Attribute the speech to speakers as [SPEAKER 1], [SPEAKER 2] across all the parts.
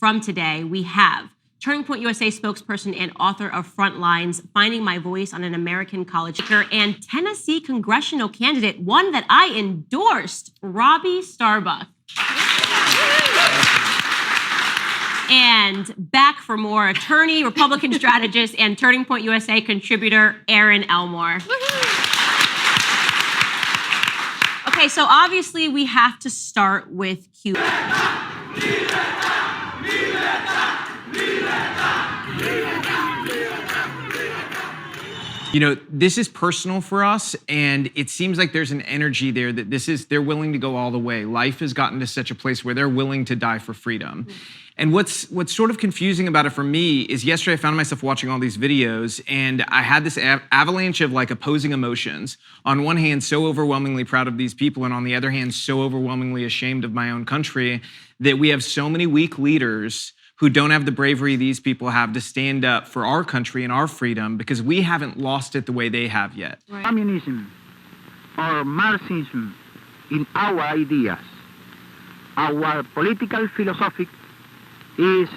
[SPEAKER 1] from today, we have Turning Point USA spokesperson and author of Frontlines, Finding My Voice on an American College Teacher, and Tennessee congressional candidate, one that I endorsed, Robbie Starbuck. And back for more, attorney, Republican strategist, and Turning Point USA contributor, Erin Elmore. Okay, so obviously we have to start with Cuba.
[SPEAKER 2] You know, this is personal for us, and it seems like there's an energy there that they're willing to go all the way. Life has gotten to such a place where they're willing to die for freedom. And what's sort of confusing about it for me is yesterday I found myself watching all these videos, and I had this avalanche of like opposing emotions. On one hand, so overwhelmingly proud of these people, and on the other hand, so overwhelmingly ashamed of my own country that we have so many weak leaders who don't have the bravery these people have to stand up for our country and our freedom because we haven't lost it the way they have yet.
[SPEAKER 3] Right. Communism or Marxism in our ideas, our political philosophy is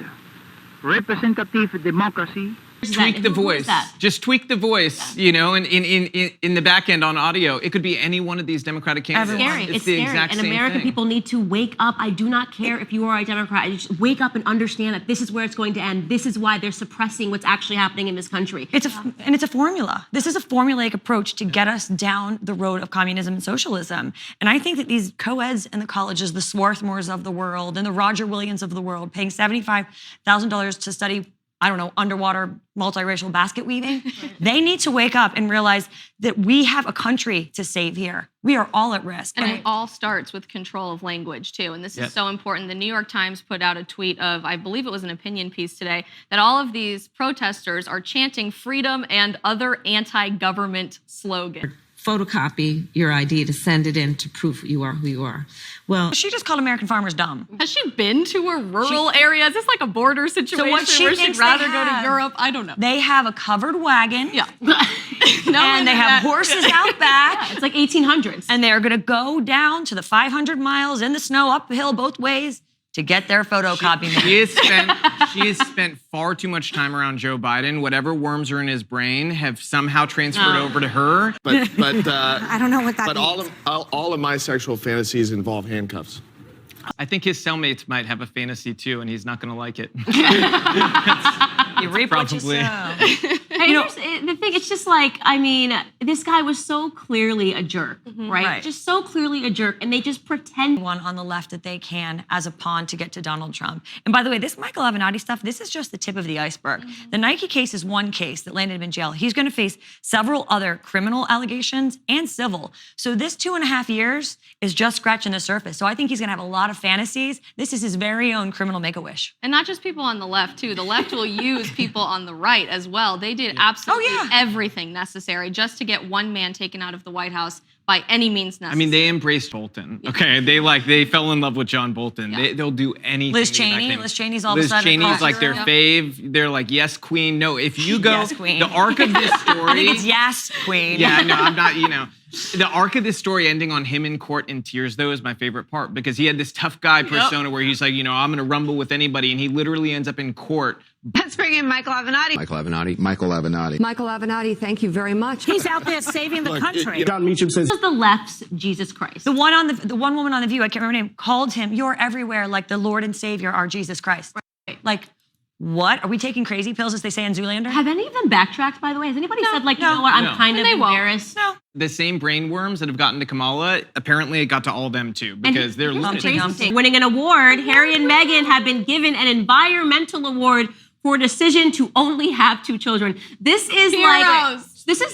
[SPEAKER 3] representative democracy.
[SPEAKER 2] Tweak the voice. Just tweak the voice, you know, and in the back end on audio, it could be any one of these Democratic candidates.
[SPEAKER 1] It's scary. And American people need to wake up. I do not care if you are a Democrat. Just wake up and understand that this is where it's going to end. This is why they're suppressing what's actually happening in this country.
[SPEAKER 4] It's a formula. This is a formulaic approach to get us down the road of communism and socialism. And I think that these co-eds in the colleges, the Swarthmores of the world and the Roger Williams of the world, paying $75,000 to study, I don't know, underwater multiracial basket weaving. They need to wake up and realize that we have a country to save here. We are all at risk.
[SPEAKER 5] And it all starts with control of language, too. And this is so important. The New York Times put out a tweet of, I believe it was an opinion piece today, that all of these protesters are chanting freedom and other anti-government slogans.
[SPEAKER 6] Photocopy your ID to send it in to prove you are who you are. Well,
[SPEAKER 4] she just called American farmers dumb.
[SPEAKER 5] Has she been to a rural area? Is this like a border situation where she'd rather go to Europe? I don't know.
[SPEAKER 4] They have a covered wagon.
[SPEAKER 5] Yeah.
[SPEAKER 4] And they have horses out back.
[SPEAKER 1] Yeah, it's like 1800s.
[SPEAKER 4] And they're gonna go down to the 500 miles in the snow, uphill both ways, to get their photocopy.
[SPEAKER 2] She has spent far too much time around Joe Biden. Whatever worms are in his brain have somehow transferred over to her.
[SPEAKER 7] But
[SPEAKER 6] I don't know what that means.
[SPEAKER 7] But all of my sexual fantasies involve handcuffs.
[SPEAKER 2] I think his cellmates might have a fantasy too, and he's not going to like it.
[SPEAKER 4] You reap what you sow.
[SPEAKER 1] Hey, the thing, it's just like, I mean, this guy was so clearly a jerk, right? Just so clearly a jerk, and they just pretend.
[SPEAKER 4] One on the left that they can as a pawn to get to Donald Trump. And by the way, this Michael Avenatti stuff, this is just the tip of the iceberg. The Nike case is one case that landed him in jail. He's going to face several other criminal allegations and civil. So this 2.5 years is just scratching the surface. So I think he's going to have a lot of fantasies. This is his very own criminal Make-A-Wish.
[SPEAKER 5] And not just people on the left, too. The left will use people on the right as well. They did absolutely everything necessary just to get one man taken out of the White House by any means necessary.
[SPEAKER 2] I mean, they embraced Bolton. Okay, they fell in love with John Bolton. They'll do anything.
[SPEAKER 4] Liz Cheney's all of a sudden.
[SPEAKER 2] Liz Cheney's like their fave. They're like, yes, queen. No, if you go,
[SPEAKER 4] yes, queen.
[SPEAKER 2] The arc of this story.
[SPEAKER 4] I think it's yes, queen.
[SPEAKER 2] Yeah, no, I'm not. You know, the arc of this story ending on him in court in tears though is my favorite part because he had this tough guy persona where he's like, you know, I'm gonna rumble with anybody, and he literally ends up in court.
[SPEAKER 8] Let's bring in Michael Avenatti.
[SPEAKER 9] Michael Avenatti, thank you very much.
[SPEAKER 6] He's out there saving the country.
[SPEAKER 7] John Meacham says
[SPEAKER 1] This is the left's Jesus Christ.
[SPEAKER 4] The one woman on The View, I can't remember her name, called him, "You're everywhere, like the Lord and Savior, our Jesus Christ."
[SPEAKER 1] Right.
[SPEAKER 4] Like, what? Are we taking crazy pills, as they say in Zoolander?
[SPEAKER 1] Have any of them backtracked, by the way? Has anybody said, like, you know what, I'm kind of embarrassed?
[SPEAKER 4] No.
[SPEAKER 2] The same brain worms that have gotten to Kamala, apparently it got to all them too, because they're
[SPEAKER 1] crazy. Winning an award, Harry and Meghan have been given an environmental award for a decision to only have 2 children. This is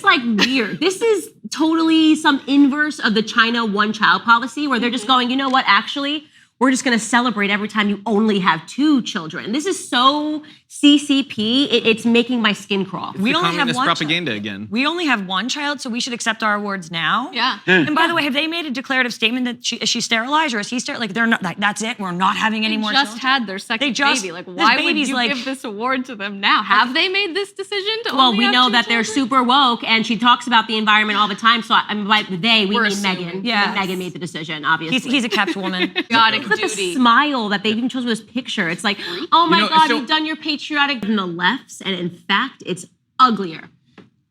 [SPEAKER 1] like weird. This is totally some inverse of the China one-child policy where they're just going, you know what, actually, we're just gonna celebrate every time you only have 2 children. This is so CCP, it's making my skin crawl.
[SPEAKER 4] We only have
[SPEAKER 2] Communist
[SPEAKER 4] one
[SPEAKER 2] propaganda again.
[SPEAKER 4] We only have one child, so we should accept our awards now.
[SPEAKER 5] Yeah.
[SPEAKER 4] And by the way, have they made a declarative statement that is she sterilized or is he sterilized? Like they're not. Like that's it. We're not having any more.
[SPEAKER 5] Just
[SPEAKER 4] children.
[SPEAKER 5] had their second baby. Like, why would you give this award to them now? Have they made this decision to?
[SPEAKER 1] Well,
[SPEAKER 5] only
[SPEAKER 1] we
[SPEAKER 5] have
[SPEAKER 1] know
[SPEAKER 5] 2
[SPEAKER 1] that they're
[SPEAKER 5] children?
[SPEAKER 1] super woke, and she talks about the environment all the time. So by they, we
[SPEAKER 5] We're
[SPEAKER 1] mean
[SPEAKER 5] assuming.
[SPEAKER 1] Megan.
[SPEAKER 4] Yes.
[SPEAKER 1] Megan made the decision, obviously.
[SPEAKER 4] He's a kept woman.
[SPEAKER 5] Chaotic
[SPEAKER 1] Look at the
[SPEAKER 5] duty.
[SPEAKER 1] smile that they even chose for this picture. It's like, oh my
[SPEAKER 2] You know,
[SPEAKER 1] God,
[SPEAKER 2] so-
[SPEAKER 1] you've done your patriotic in the lefts, and in fact, it's uglier.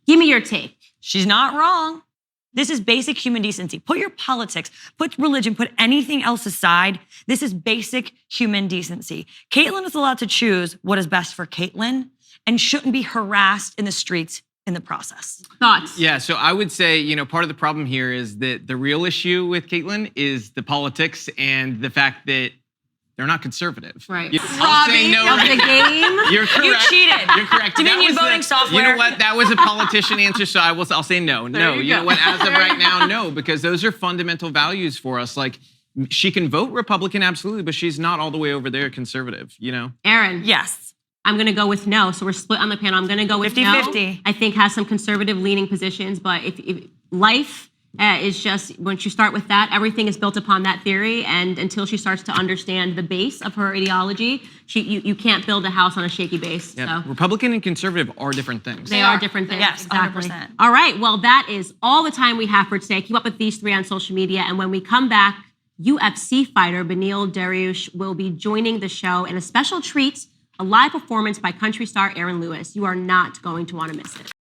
[SPEAKER 1] Give me your take.
[SPEAKER 4] She's not wrong. This is basic human decency. Put your politics, put religion, put anything else aside. This is basic human decency. Caitlyn is allowed to choose what is best for Caitlyn and shouldn't be harassed in the streets in the process.
[SPEAKER 1] Thoughts?
[SPEAKER 2] Yeah, so I would say, part of the problem here is that the real issue with Caitlyn is the politics and the fact that they're not conservative.
[SPEAKER 1] Right.
[SPEAKER 2] I'll say no.
[SPEAKER 1] Of the game.
[SPEAKER 2] You're correct.
[SPEAKER 4] You cheated.
[SPEAKER 2] You're correct.
[SPEAKER 4] Dominion
[SPEAKER 2] That was
[SPEAKER 4] voting software.
[SPEAKER 2] You know what? That was a politician answer, so I'll say no. No.
[SPEAKER 5] you
[SPEAKER 2] You know
[SPEAKER 5] go.
[SPEAKER 2] what? As of right now, no, because those are fundamental values for us. Like, she can vote Republican, absolutely, but she's not all the way over there conservative,
[SPEAKER 1] Erin.
[SPEAKER 4] Yes.
[SPEAKER 1] I'm going to go with no. So we're split on the panel. I'm going to go with
[SPEAKER 4] 50-50.
[SPEAKER 1] no. I think has some conservative leaning positions, but if life is just, once you start with that, everything is built upon that theory. And until she starts to understand the base of her ideology, you can't build a house on a shaky base.
[SPEAKER 2] Yeah.
[SPEAKER 1] So.
[SPEAKER 2] Republican and conservative are different things.
[SPEAKER 1] They are different things.
[SPEAKER 4] Yes,
[SPEAKER 1] exactly.
[SPEAKER 4] 100%.
[SPEAKER 1] All right. Well, that is all the time we have for today. Keep up with these three on social media. And when we come back, UFC fighter Beneil Dariush will be joining the show in a special treat, a live performance by country star Aaron Lewis. You are not going to want to miss it.